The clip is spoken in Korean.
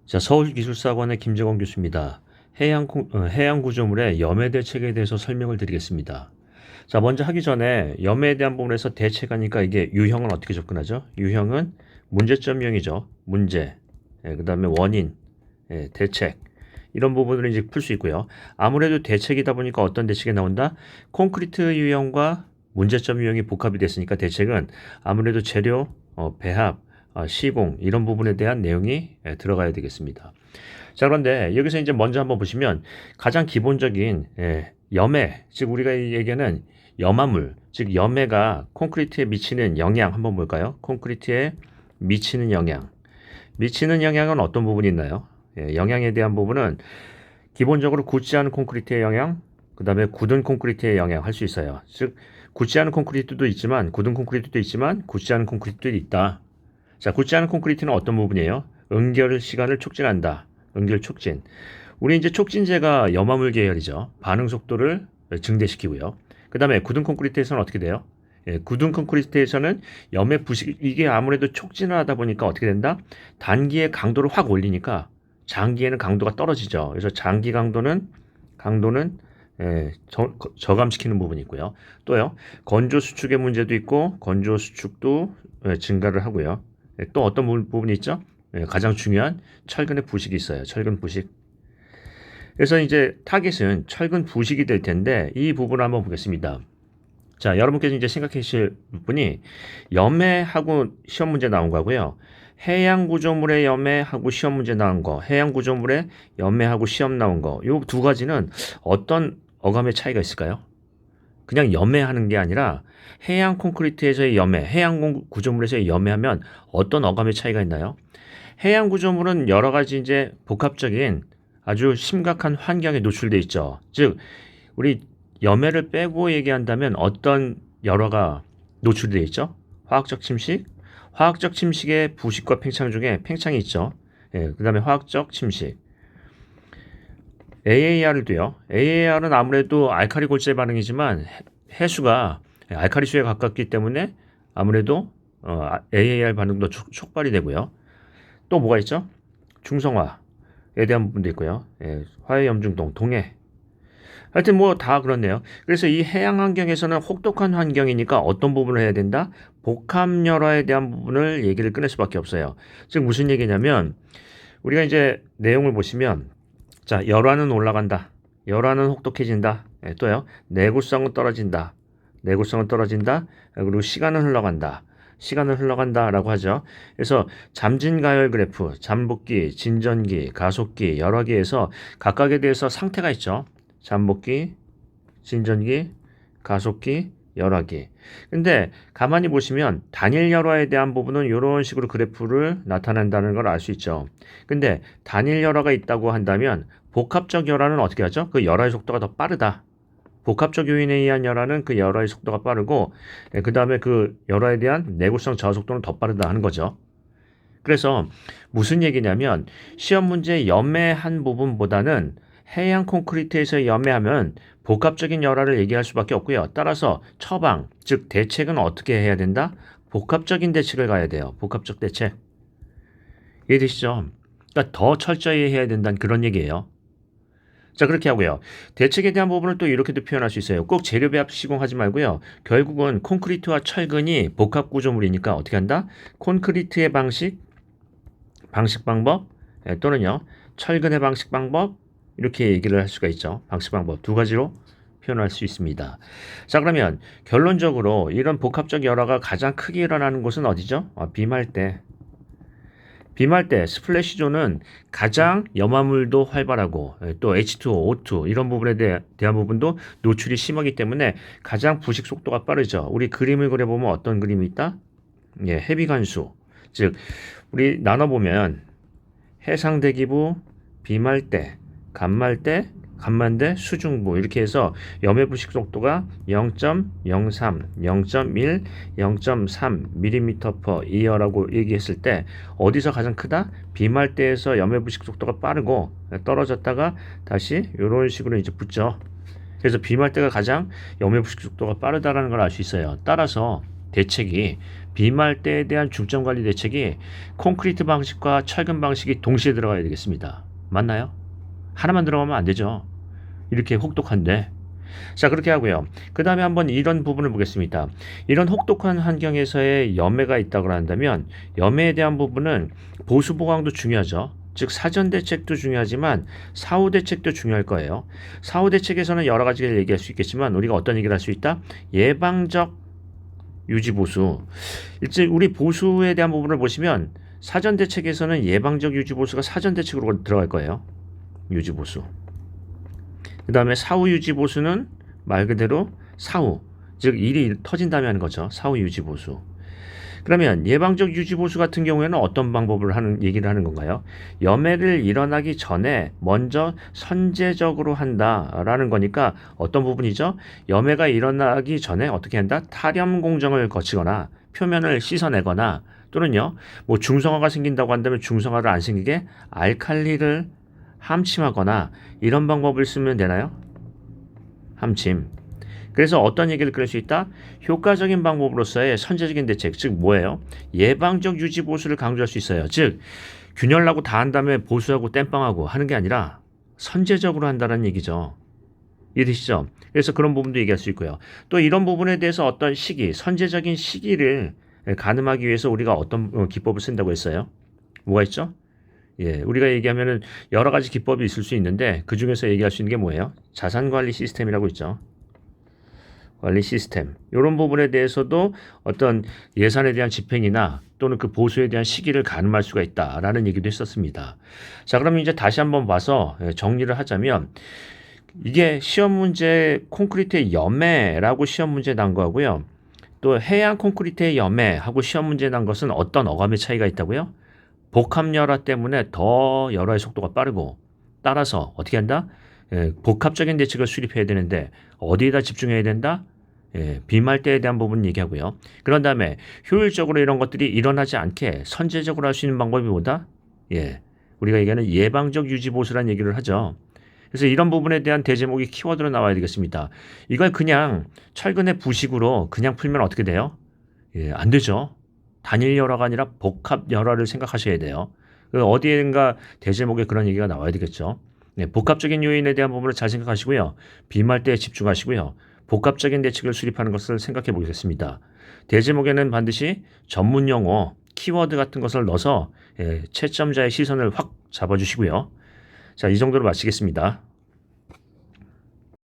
자, 서울기술사관의 김재권 교수입니다. 해양 구조물의 염해 대책에 대해서 설명을 드리겠습니다. 자, 먼저 하기 전에 염해에 대한 부분에서 대책하니까 이게 유형은 어떻게 접근하죠? 유형은 문제점 유형이죠. 문제, 그 다음에 원인, 대책 이런 부분을 이제 풀 수 있고요. 아무래도 대책이다 보니까 어떤 대책이 나온다? 콘크리트 유형과 문제점 유형이 복합이 됐으니까 대책은 아무래도 재료, 배합, 시공 이런 부분에 대한 내용이 들어가야 되겠습니다. 자, 그런데 여기서 이제 먼저 한번 보시면 가장 기본적인 염해, 즉 우리가 얘기하는 염화물, 즉 염해가 콘크리트에 미치는 영향 한번 볼까요? 콘크리트에 미치는 영향. 미치는 영향은 어떤 부분이 있나요? 영향에 대한 부분은 기본적으로 굳지 않은 콘크리트의 영향, 그 다음에 굳은 콘크리트의 영향 할 수 있어요. 즉 굳지 않은 콘크리트도 있지만 굳은 콘크리트도 있지만 굳지 않은 콘크리트도 있다. 자, 굳지 않은 콘크리트는 어떤 부분이에요? 응결 시간을 촉진한다. 응결 촉진. 우리 이제 촉진제가 염화물 계열이죠. 반응 속도를 증대시키고요. 그 다음에 굳은 콘크리트에서는 어떻게 돼요? 굳은 콘크리트에서는 염해 부식, 이게 아무래도 촉진을 하다 보니까 어떻게 된다? 단기에 강도를 확 올리니까 장기에는 강도가 떨어지죠. 그래서 장기 강도는 저감시키는 부분이 있고요. 또요, 건조 수축의 문제도 있고 건조 수축도 증가를 하고요. 또 어떤 부분이 있죠? 가장 중요한 철근의 부식이 있어요. 철근 부식. 그래서 이제 타겟은 철근 부식이 될 텐데 이 부분을 한번 보겠습니다. 자, 여러분께서 이제 생각해 주실 분이 염해하고 시험 문제 나온 거고요. 해양 구조물의 염해하고 시험 문제 나온 거, 해양 구조물의 염해하고 시험 나온 거, 요 두 가지는 어떤 어감의 차이가 있을까요? 그냥 염해하는 게 아니라 해양 콘크리트에서의 염해, 해양 구조물에서의 염해하면 어떤 어감의 차이가 있나요? 해양 구조물은 여러 가지 이제 복합적인 아주 심각한 환경에 노출돼 있죠. 즉, 우리 염해를 빼고 얘기한다면 어떤 열화가 노출되어 있죠? 화학적 침식, 화학적 침식의 부식과 팽창 중에 팽창이 있죠. 그 다음에 화학적 침식. AAR도요. AAR은 아무래도 알카리 골재 반응이지만 해수가 알카리수에 가깝기 때문에 아무래도 AAR 반응도 촉발이 되고요. 또 뭐가 있죠? 중성화에 대한 부분도 있고요. 화해염중동, 동해. 하여튼 뭐 다 그렇네요. 그래서 이 해양 환경에서는 혹독한 환경이니까 어떤 부분을 해야 된다? 복합열화에 대한 부분을 얘기를 꺼낼 수밖에 없어요. 즉 무슨 얘기냐면 우리가 이제 내용을 보시면 자, 열화는 올라간다. 열화는 혹독해진다. 또요. 내구성은 떨어진다. 내구성은 떨어진다. 그리고 시간은 흘러간다. 시간을 흘러간다라고 하죠. 그래서 잠진 가열 그래프, 잠복기, 진전기, 가속기, 열화기에서 각각에 대해서 상태가 있죠. 잠복기, 진전기, 가속기, 열화기. 근데 가만히 보시면 단일 열화에 대한 부분은 이런 식으로 그래프를 나타낸다는 걸 알 수 있죠. 근데 단일 열화가 있다고 한다면 복합적 열화는 어떻게 하죠? 그 열화의 속도가 더 빠르다. 복합적 요인에 의한 열화는 그 열화의 속도가 빠르고 그 다음에 그 열화에 대한 내구성 저하 속도는 더 빠르다 하는 거죠. 그래서 무슨 얘기냐면 시험 문제 염해한 부분보다는 해양 콘크리트에서 염해하면 복합적인 열화를 얘기할 수밖에 없고요. 따라서 처방, 즉 대책은 어떻게 해야 된다? 복합적인 대책을 가야 돼요. 복합적 대책. 이해되시죠? 그러니까 더 철저히 해야 된다는 그런 얘기예요. 자, 그렇게 하고요. 대책에 대한 부분을 또 이렇게도 표현할 수 있어요. 꼭 재료 배합 시공하지 말고요. 결국은 콘크리트와 철근이 복합 구조물이니까 어떻게 한다? 콘크리트의 방식 방법 또는요 철근의 방식 방법 이렇게 얘기를 할 수가 있죠. 방식 방법 두 가지로 표현할 수 있습니다. 자, 그러면 결론적으로 이런 복합적 열화가 가장 크게 일어나는 곳은 어디죠? 빔할 때 스플래시 존은 가장 염화물도 활발하고 또 H2O, O2 이런 부분에 대한 부분도 노출이 심하기 때문에 가장 부식 속도가 빠르죠. 우리 그림을 그려보면 어떤 그림이 있다? 해비관수. 즉 우리 나눠보면 해상대기부, 비말대, 간말대, 간만대, 수중부 이렇게 해서 염해 부식 속도가 0.03, 0.1, 0.3mm/E라고 얘기했을 때 어디서 가장 크다? 비말대에서 염해 부식 속도가 빠르고 떨어졌다가 다시 이런 식으로 이제 붙죠. 그래서 비말대가 가장 염해 부식 속도가 빠르다라는 걸 알 수 있어요. 따라서 대책이 비말대에 대한 중점 관리 대책이 콘크리트 방식과 철근 방식이 동시에 들어가야 되겠습니다. 맞나요? 하나만 들어가면 안 되죠. 이렇게 혹독한데. 자, 그렇게 하고요. 그 다음에 한번 이런 부분을 보겠습니다. 이런 혹독한 환경에서의 염해가 있다고 한다면 염해에 대한 부분은 보수 보강도 중요하죠. 즉 사전 대책도 중요하지만 사후 대책도 중요할 거예요. 사후 대책에서는 여러 가지를 얘기할 수 있겠지만 우리가 어떤 얘기를 할 수 있다? 예방적 유지 보수. 일단 우리 보수에 대한 부분을 보시면 사전 대책에서는 예방적 유지 보수가 사전 대책으로 들어갈 거예요. 유지 보수. 그 다음에 사후 유지 보수는 말 그대로 사후, 즉 일이 터진다면 하는 거죠. 사후 유지 보수. 그러면 예방적 유지 보수 같은 경우에는 어떤 방법을 얘기를 하는 건가요? 염해를 일어나기 전에 먼저 선제적으로 한다라는 거니까 어떤 부분이죠? 염해가 일어나기 전에 어떻게 한다? 탈염 공정을 거치거나 표면을 씻어내거나 또는요, 뭐 중성화가 생긴다고 한다면 중성화를 안 생기게 알칼리를 함침하거나 이런 방법을 쓰면 되나요? 함침. 그래서 어떤 얘기를 끊을 수 있다? 효과적인 방법으로서의 선제적인 대책, 즉 뭐예요? 예방적 유지 보수를 강조할 수 있어요. 즉 균열 나고 다 한 다음에 보수하고 땜빵하고 하는 게 아니라 선제적으로 한다는 얘기죠. 이해되시죠? 그래서 그런 부분도 얘기할 수 있고요. 또 이런 부분에 대해서 어떤 시기, 선제적인 시기를 가늠하기 위해서 우리가 어떤 기법을 쓴다고 했어요? 뭐가 있죠? 예, 우리가 얘기하면은 여러 가지 기법이 있을 수 있는데 그 중에서 얘기할 수 있는 게 뭐예요? 자산 관리 시스템이라고 있죠. 관리 시스템. 이런 부분에 대해서도 어떤 예산에 대한 집행이나 또는 그 보수에 대한 시기를 가늠할 수가 있다라는 얘기도 했었습니다. 자, 그럼 이제 다시 한번 봐서 정리를 하자면 이게 시험 문제 콘크리트의 염해라고 시험 문제 난 거고요. 또 해양 콘크리트의 염해하고 시험 문제 난 것은 어떤 어감의 차이가 있다고요? 복합 열화 때문에 더 열화의 속도가 빠르고 따라서 어떻게 한다? 복합적인 대책을 수립해야 되는데 어디에다 집중해야 된다? 비말대에 대한 부분 얘기하고요. 그런 다음에 효율적으로 이런 것들이 일어나지 않게 선제적으로 할 수 있는 방법이 뭐다? 우리가 얘기하는 예방적 유지 보수라는 얘기를 하죠. 그래서 이런 부분에 대한 대제목이 키워드로 나와야 되겠습니다. 이걸 그냥 철근의 부식으로 그냥 풀면 어떻게 돼요? 안 되죠. 단일 열화가 아니라 복합 열화를 생각하셔야 돼요. 어디엔가 대제목에 그런 얘기가 나와야 되겠죠. 복합적인 요인에 대한 부분을 잘 생각하시고요. 비말대에 집중하시고요. 복합적인 대책을 수립하는 것을 생각해 보겠습니다. 대제목에는 반드시 전문 용어, 키워드 같은 것을 넣어서 채점자의 시선을 확 잡아주시고요. 자, 이 정도로 마치겠습니다.